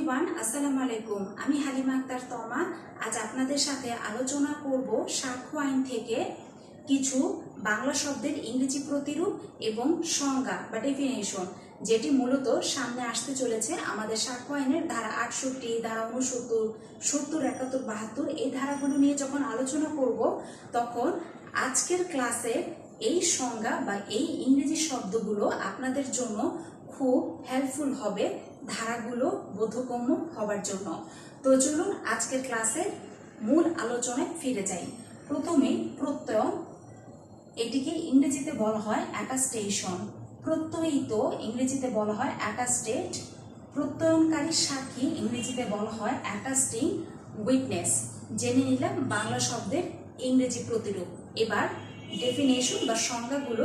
Everyone, আসসালামু আলাইকুম। আমি হালিমা আক্তার তমা। আজ আপনাদের সাথে আলোচনা করব সাক্ষ্য আইন থেকে কিছু বাংলা শব্দের ইংরেজি প্রতিরূপ এবং সংজ্ঞা বা ডেফিনেশন, যেটি মূলত সামনে আসতে চলেছে আমাদের সাক্ষ্য আইনের ধারা 68, ধারা 69, 70, 71, 72 এই ধারাগুলো নিয়ে যখন আলোচনা করব, তখন আজকের ক্লাসে এই সংজ্ঞা বা এই ইংরেজি শব্দগুলো আপনাদের জন্য খুব হেল্পফুল হবে ধারাগুলো বোধগম্য হবার জন্য। তো চলুন আজকের ক্লাসে মূল আলোচনায় ফিরে যাই। প্রথমে প্রত্যয়, এটিকে ইংরেজিতে বলা হয় অ্যাটাস্টেশন। প্রত্যয়িত ইংরেজিতে বলা হয় অ্যাটাস্টেড। প্রত্যয়নকারী সাক্ষী ইংরেজিতে বলা হয় অ্যাটাস্টিং উইটনেস। জেনে নিলাম বাংলা শব্দের ইংরেজি প্রতিরূপ। এবার ডেফিনেশন বা সংজ্ঞাগুলো